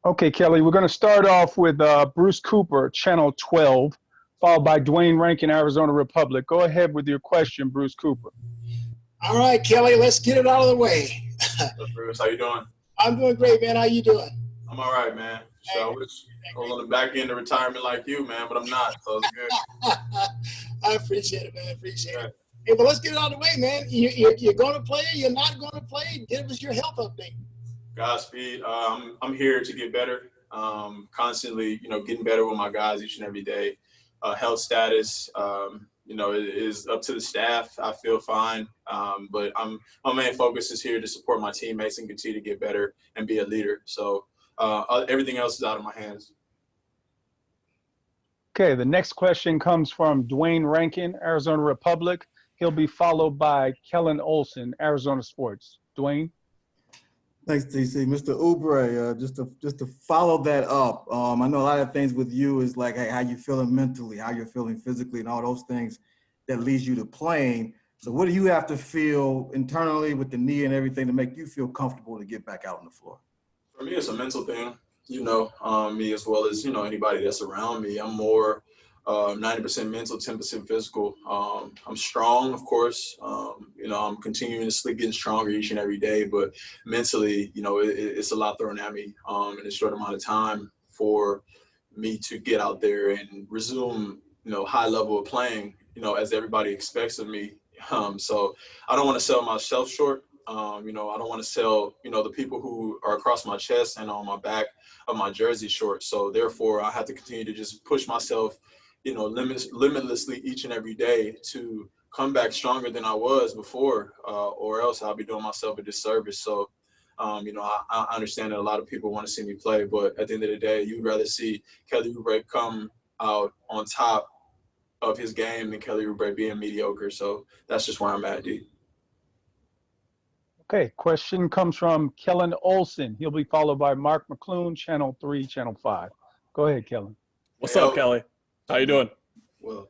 Okay, Kelly, we're going to start off with Bruce Cooper, Channel 12, followed by Dwayne Rankin, Arizona Republic. Go ahead with your question, Bruce Cooper. All right, Kelly, let's get it out of the way. What's up, Bruce? How you doing? I'm doing great, man. How you doing? I'm all right, man. So I wish I was on the back end of retirement like you, man, but I'm not, so it's good. I appreciate it, man. I appreciate it. Hey, but let's get it out of the way, man. You're going to play or you're not going to play? Give us your health update. Godspeed. I'm here to get better. Constantly, getting better with my guys each and every day. Health status, it is up to the staff. I feel fine, but my main focus is here to support my teammates and continue to get better and be a leader. So everything else is out of my hands. Okay, the next question comes from Dwayne Rankin, Arizona Republic. He'll be followed by Kellen Olson, Arizona Sports. Dwayne? Thanks, DC. Mr. Oubre, just to follow that up, I know a lot of things with you is like, hey, how you feeling mentally, how you're feeling physically, and all those things that leads you to playing. So what do you have to feel internally with the knee and everything to make you feel comfortable to get back out on the floor? For me, it's a mental thing, me as well as, anybody that's around me. I'm more 90% mental, 10% physical. I'm strong, of course. I'm continuously getting stronger each and every day, but mentally, it's a lot thrown at me in a short amount of time for me to get out there and resume, high level of playing, as everybody expects of me. So I don't want to sell myself short. I don't want to sell, the people who are across my chest and on my back of my jersey short. So therefore, I have to continue to just push myself, limitlessly each and every day to come back stronger than I was before, or else I'll be doing myself a disservice. So, I understand that a lot of people want to see me play, but at the end of the day, you'd rather see Kelly Oubre come out on top of his game than Kelly Oubre being mediocre. So that's just where I'm at, D. Okay, question comes from Kellen Olson. He'll be followed by Mark McClune, Channel 3, Channel 5. Go ahead, Kellen. What's up, Kelly? How you doing? Well,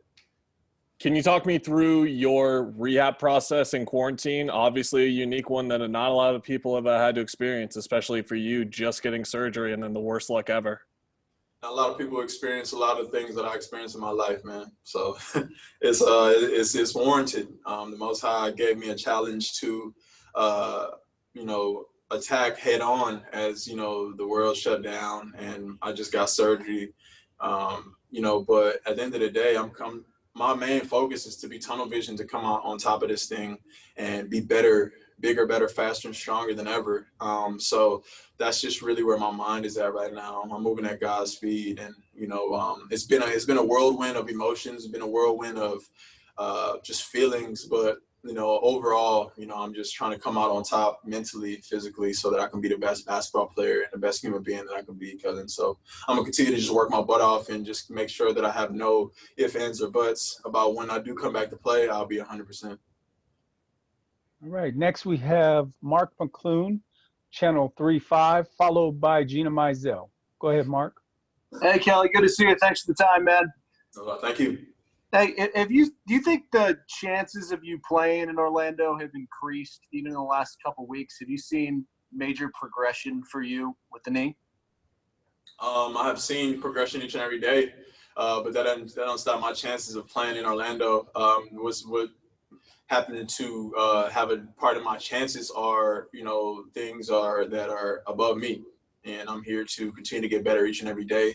can you talk me through your rehab process in quarantine? Obviously a unique one that not a lot of people have had to experience, especially for you just getting surgery and then the worst luck ever. A lot of people experience a lot of things that I experienced in my life, man. So it's warranted. The Most High gave me a challenge to, attack head on as, the world shut down and I just got surgery. But at the end of the day, my main focus is to be tunnel vision, to come out on top of this thing and be better, bigger, better, faster, and stronger than ever. So that's just really where my mind is at right now. I'm moving at God's speed, and it's been a whirlwind of emotions, it's been a whirlwind of just feelings, but overall, I'm just trying to come out on top mentally, physically, so that I can be the best basketball player and the best human being that I can be, Kellen. So I'm gonna continue to just work my butt off and just make sure that I have no ifs, ands, or buts about when I do come back to play. I'll be 100%. All right, next we have Mark McClune, Channel 3-5, followed by Gina Mizell. Go ahead, Mark. Hey, Kelly, good to see you. Thanks for the time, man. Thank you. Hey, do you think the chances of you playing in Orlando have increased even in the last couple of weeks? Have you seen major progression for you with the knee? I have seen progression each and every day, but that don't stop my chances of playing in Orlando. What happened to have a part of my chances are, things that are above me, and I'm here to continue to get better each and every day.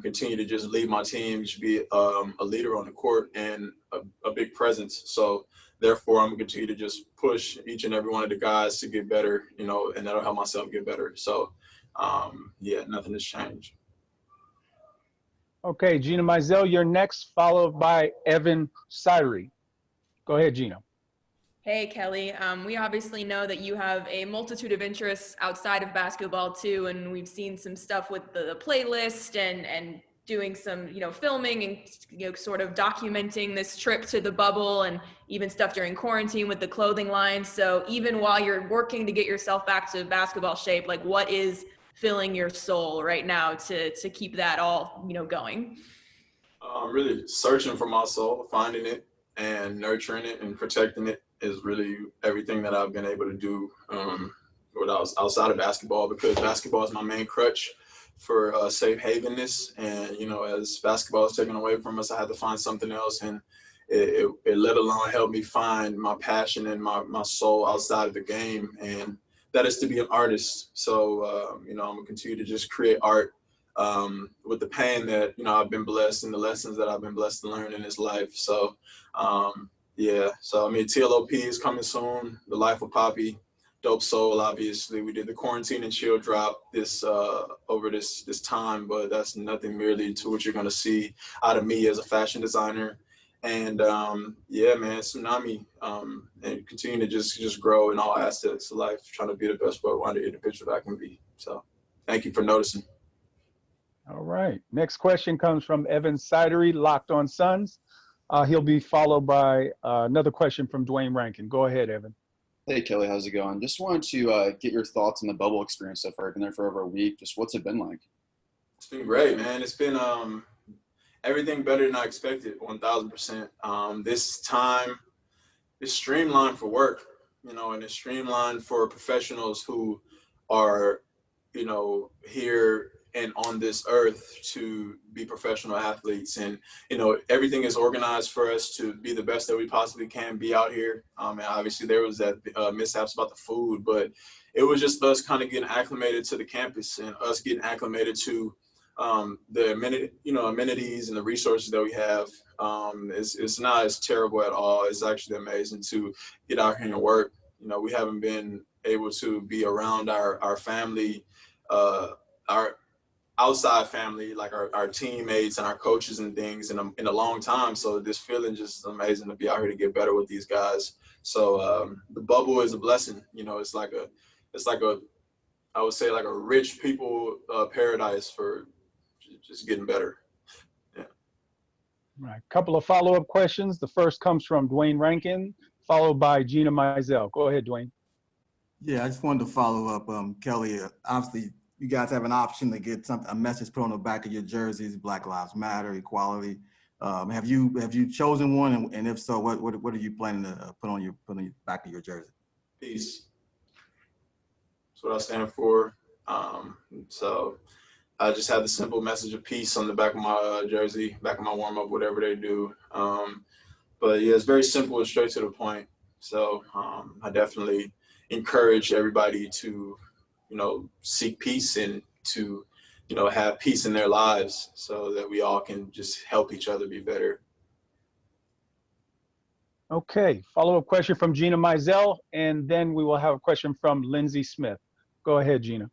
Continue to just lead my team, just be a leader on the court and a big presence. So therefore, I'm gonna continue to just push each and every one of the guys to get better, and that'll help myself get better. So nothing has changed. Okay, Gina Mizell, you're next, followed by Evan Syrie. Go ahead, Gina. Hey, Kelly. We obviously know that you have a multitude of interests outside of basketball too, and we've seen some stuff with the playlist and doing some, filming and, sort of documenting this trip to the bubble and even stuff during quarantine with the clothing line. So even while you're working to get yourself back to basketball shape, like what is filling your soul right now to keep that all, going? I'm really searching for my soul, finding it and nurturing it and protecting it is really everything that I've been able to do outside of basketball, because basketball is my main crutch for safe havenness. And, you know, as basketball is taken away from us, I had to find something else. And it let alone help me find my passion and my soul outside of the game. And that is to be an artist. So, you know, I'm going to continue to just create art with the pain that, you know, I've been blessed and the lessons that I've been blessed to learn in this life. So, yeah. So, I mean, TLOP is coming soon. The Life of Poppy, Dope Soul, obviously. We did the Quarantine and Chill drop this over this time, but that's nothing merely to what you're going to see out of me as a fashion designer. And yeah, man, Tsunami, and continue to just grow in all aspects of life, trying to be the best boat-winded individual I can be. So thank you for noticing. All right. Next question comes from Evan Sidery, Locked on Suns. He'll be followed by another question from Dwayne Rankin. Go ahead, Evan. Hey, Kelly, how's it going? Just wanted to get your thoughts on the bubble experience so far. I've been there for over a week. Just what's it been like? It's been great, man. It's been everything better than I expected, 1,000%. This time is streamlined for work, you know, and it's streamlined for professionals who are, you know, here and on this earth to be professional athletes. And, you know, everything is organized for us to be the best that we possibly can be out here. And obviously there was that mishaps about the food, but it was just us kind of getting acclimated to the campus and us getting acclimated to the amenities and the resources that we have. It's not as terrible at all. It's actually amazing to get out here and work. You know, we haven't been able to be around our family, our outside family, like our teammates and our coaches and things in a long time. So this feeling just amazing to be out here to get better with these guys. So the bubble is a blessing. You know, it's like a I would say like a rich people paradise for just getting better. Yeah. All right. Couple of follow-up questions. The first comes from Dwayne Rankin, followed by Gina Mizell. Go ahead, Dwayne. Yeah, I just wanted to follow up, Kelly. Obviously, you guys have an option to get a message put on the back of your jerseys: Black Lives Matter, equality. Have you chosen one, and if so, what are you planning to put on the back of your jersey? Peace. That's what I stand for. So I just have the simple message of peace on the back of my jersey, back of my warm-up, whatever they do. But yeah, it's very simple and straight to the point. So I definitely encourage everybody to, you know, seek peace and to, you know, have peace in their lives so that we all can just help each other be better. Okay, follow-up question from Gina Mizell, and then we will have a question from Lindsay Smith. Go ahead, Gina.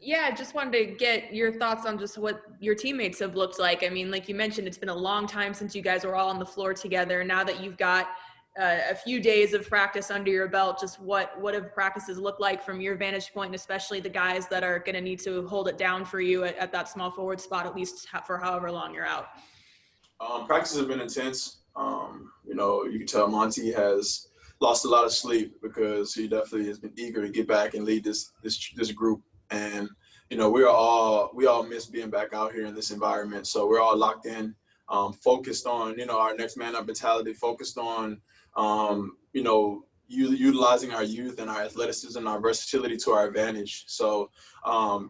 Yeah, just wanted to get your thoughts on just what your teammates have looked like. I mean, like you mentioned, it's been a long time since you guys were all on the floor together. Now that you've got a few days of practice under your belt, just what have practices looked like from your vantage point, and especially the guys that are going to need to hold it down for you at that small forward spot, at least for however long you're out? Practices have been intense. You know, you can tell Monty has lost a lot of sleep because he definitely has been eager to get back and lead this group. And, you know, we all miss being back out here in this environment. So we're all locked in, focused on, you know, our next man up mentality, focused on, you know, utilizing our youth and our athleticism and our versatility to our advantage. So,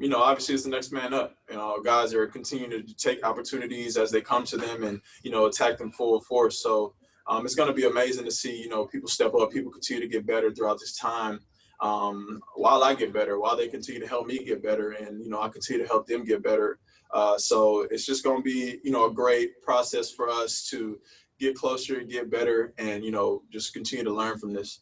you know, obviously it's the next man up. You know, guys are continuing to take opportunities as they come to them and, you know, attack them full force. So it's going to be amazing to see, you know, people step up, people continue to get better throughout this time. While I get better, while they continue to help me get better, and, you know, I continue to help them get better. So it's just going to be, you know, a great process for us to get closer, get better, and, you know, just continue to learn from this.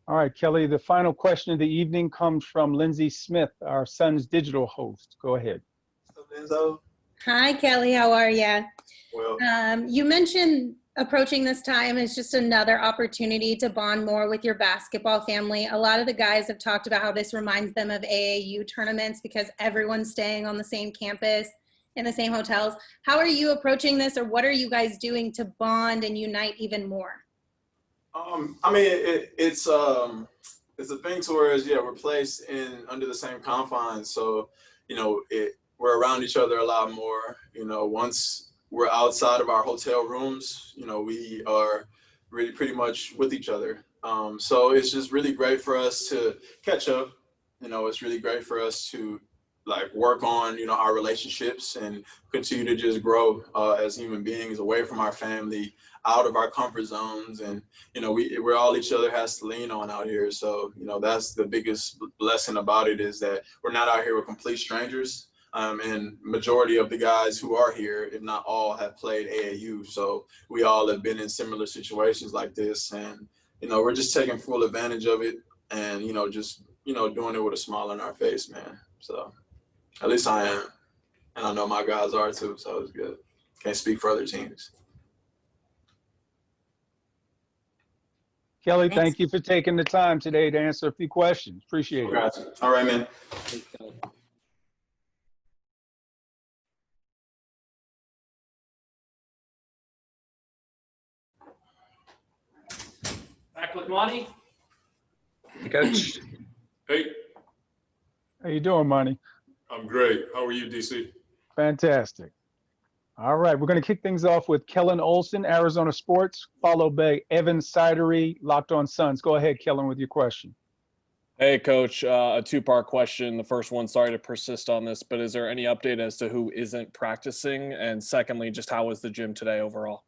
All right, Kelly, the final question of the evening comes from Lindsay Smith, our Sun's digital host. Go ahead. What's up, Enzo? Hi, Kelly. How are you? Well, You mentioned approaching this time as just another opportunity to bond more with your basketball family. A lot of the guys have talked about how this reminds them of AAU tournaments because everyone's staying on the same campus in the same hotels. How are you approaching this, or what are you guys doing to bond and unite even more? I mean, it's a thing to where, yeah, we're placed under the same confines. So, you know, we're around each other a lot more. You know, once we're outside of our hotel rooms, you know, we are really pretty much with each other. So it's just really great for us to catch up. You know, it's really great for us to like work on, you know, our relationships and continue to just grow as human beings away from our family, out of our comfort zones. And, you know, we're all each other has to lean on out here. So, you know, that's the biggest blessing about it, is that we're not out here with complete strangers. And majority of the guys who are here, if not all, have played AAU. So we all have been in similar situations like this. And, you know, we're just taking full advantage of it and, you know, just, you know, doing it with a smile on our face, man. So at least I am. And I know my guys are too, so it's good. Can't speak for other teams. Kelly, thank you for taking the time today to answer a few questions. Appreciate it. All right, man. Back with Monty. Hey, Coach. Hey, How you doing, Monty? I'm great. How are you, DC? Fantastic. All right, we're going to kick things off with Kellen Olson, Arizona Sports, followed by Evan Sidery, Locked On Suns. Go ahead, Kellen, with your question. Hey, Coach, a two-part question. The first one, sorry to persist on this, but is there any update as to who isn't practicing? And secondly, just how was the gym today overall?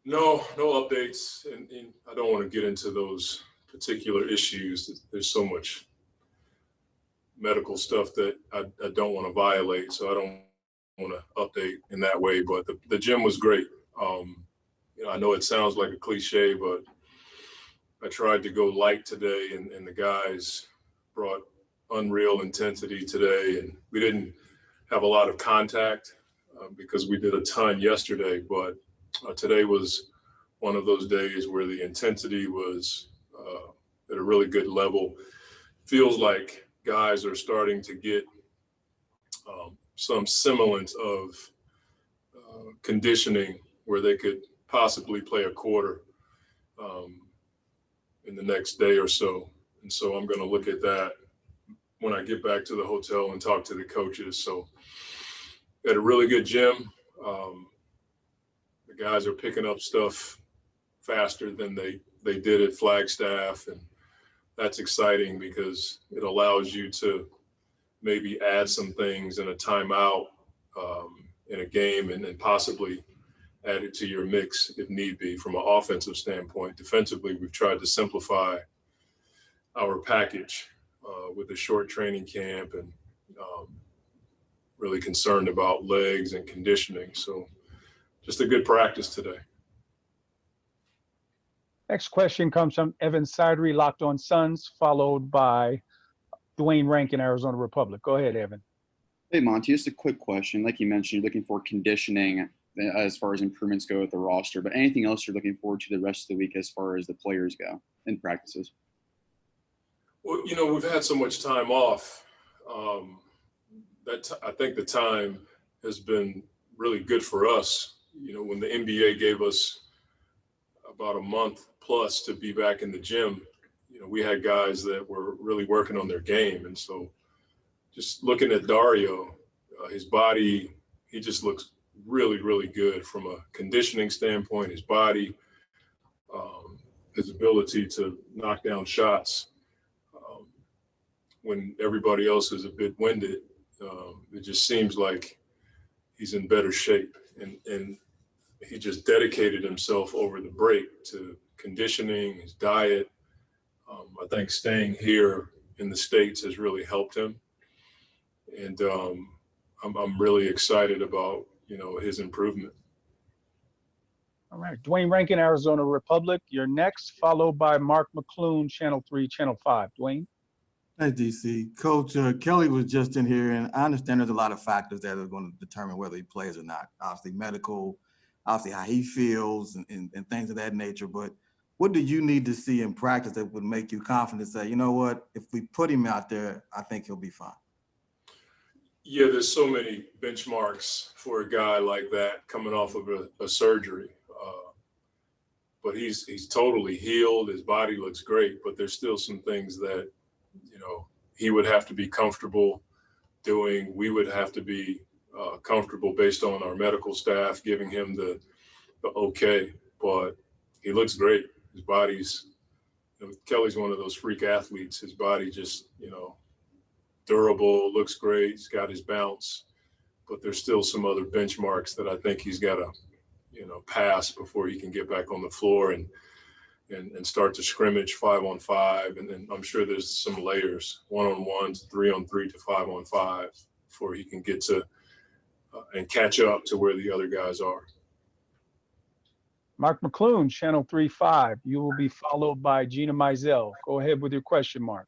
No updates. And I don't want to get into those particular issues. There's so much medical stuff that I don't want to violate, so I don't want to update in that way. But the gym was great. You know, I know it sounds like a cliche, but I tried to go light today, and the guys brought unreal intensity today. And we didn't have a lot of contact because we did a ton yesterday, but today was one of those days where the intensity was at a really good level. Feels like guys are starting to get some semblance of conditioning where they could possibly play a quarter in the next day or so. And so I'm going to look at that when I get back to the hotel and talk to the coaches. So at a really good gym. The guys are picking up stuff faster than they did at Flagstaff. And that's exciting because it allows you to maybe add some things in a timeout in a game and possibly add it to your mix if need be from an offensive standpoint. Defensively, we've tried to simplify our package with a short training camp and really concerned about legs and conditioning. So just a good practice today. Next question comes from Evan Sidery, Locked On Suns, followed by Dwayne Rankin, Arizona Republic. Go ahead, Evan. Hey, Monty, just a quick question. Like you mentioned, you're looking for conditioning as far as improvements go with the roster, but anything else you're looking forward to the rest of the week as far as the players go in practices? Well, you know, we've had so much time off that I think the time has been really good for us. You know, when the NBA gave us about a month plus to be back in the gym, you know, we had guys that were really working on their game. And so just looking at Dario, his body, he just looks really, really good from a conditioning standpoint, his body, his ability to knock down shots when everybody else is a bit winded. It just seems like he's in better shape. And he just dedicated himself over the break to conditioning, his diet. I think staying here in the States has really helped him. And I'm really excited about, you know, his improvement. All right, Dwayne Rankin, Arizona Republic. You're next, followed by Mark McClune, Channel 3, Channel 5. Dwayne? Hey, DC. Coach, Kelly was just in here, and I understand there's a lot of factors that are going to determine whether he plays or not. Obviously, medical, obviously how he feels and things of that nature. But what do you need to see in practice that would make you confident to say, you know what, if we put him out there, I think he'll be fine? Yeah, there's so many benchmarks for a guy like that coming off of a surgery. But he's totally healed. His body looks great, but there's still some things that, you know, he would have to be comfortable doing. We would have to be comfortable based on our medical staff giving him the okay. But he looks great. His body's Kelly's one of those freak athletes. His body just, durable, looks great. He's got his bounce, but there's still some other benchmarks that I think he's got to, pass before he can get back on the floor and start to scrimmage 5-on-5. And then I'm sure there's some layers, 1-on-1s, 3-on-3 to 5-on-5 before he can get to and catch up to where the other guys are. Mark McClune, Channel 3-5. You will be followed by Gina Mizell. Go ahead with your question, Mark.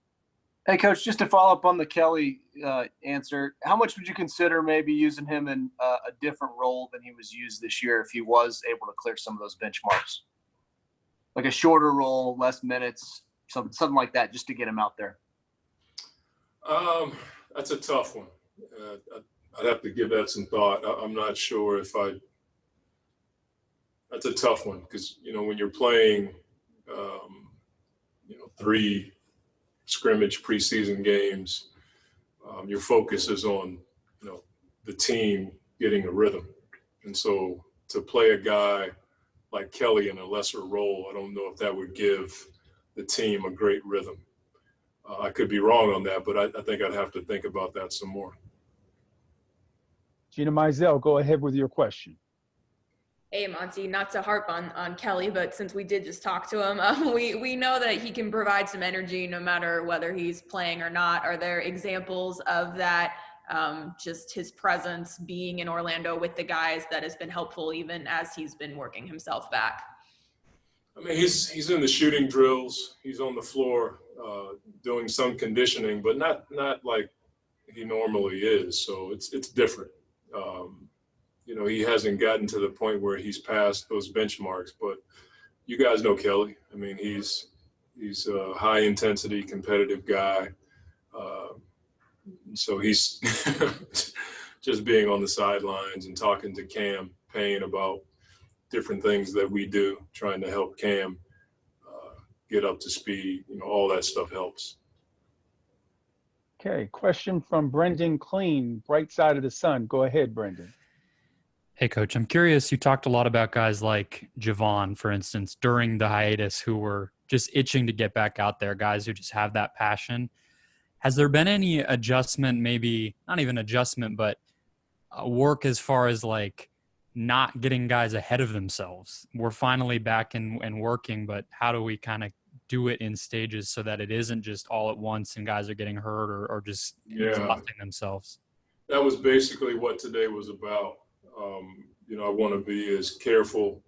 Hey, Coach, just to follow up on the Kelly answer, how much would you consider maybe using him in a different role than he was used this year if he was able to clear some of those benchmarks? Like a shorter role, less minutes, something like that, just to get him out there. That's a tough one. I'd have to give that some thought. I'm not sure if that's a tough one because, when you're playing, 3 scrimmage preseason games, your focus is on, the team getting a rhythm. And so to play a guy like Kelly in a lesser role, I don't know if that would give the team a great rhythm. I could be wrong on that, but I think I'd have to think about that some more. Gina Mizell, go ahead with your question. Hey, Monty, not to harp on Kelly, but since we did just talk to him, we know that he can provide some energy no matter whether he's playing or not. Are there examples of that, just his presence being in Orlando with the guys that has been helpful even as he's been working himself back? I mean, he's in the shooting drills. He's on the floor doing some conditioning, but not like he normally is. So it's different. He hasn't gotten to the point where he's passed those benchmarks, but you guys know Kelly. I mean, he's a high intensity competitive guy. So he's just being on the sidelines and talking to Cam Payne about different things that we do, trying to help Cam get up to speed. All that stuff helps. Okay, question from Brendan Clean, Bright Side of the Sun. Go ahead, Brendan. Hey, Coach, I'm curious. You talked a lot about guys like Javon, for instance, during the hiatus who were just itching to get back out there, guys who just have that passion. Has there been any adjustment, maybe not even adjustment, but work as far as like not getting guys ahead of themselves? We're finally back and working, but how do we kind of do it in stages so that it isn't just all at once and guys are getting hurt or just exhausting themselves? That was basically what today was about. I want to be as careful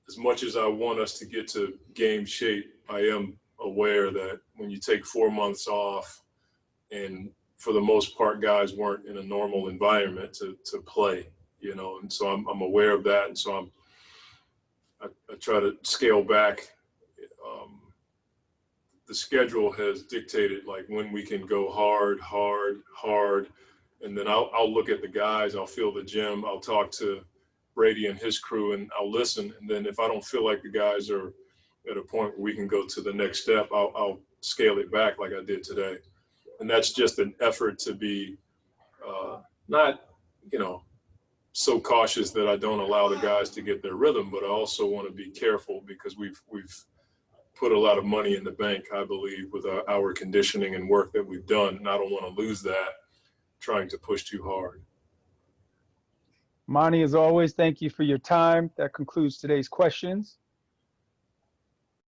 as much as I want us to get to game shape. I am aware that when you take 4 months off, and for the most part, guys weren't in a normal environment to play, and so I'm aware of that. And so I try to scale back. The schedule has dictated like when we can go hard, and then I'll look at the guys, I'll feel the gym, I'll talk to Brady and his crew, and I'll listen. And then if I don't feel like the guys are at a point where we can go to the next step, I'll scale it back like I did today. And that's just an effort to be not, so cautious that I don't allow the guys to get their rhythm, but I also want to be careful because we've put a lot of money in the bank, I believe, with our conditioning and work that we've done. And I don't want to lose that trying to push too hard. Monty, as always, thank you for your time. That concludes today's questions.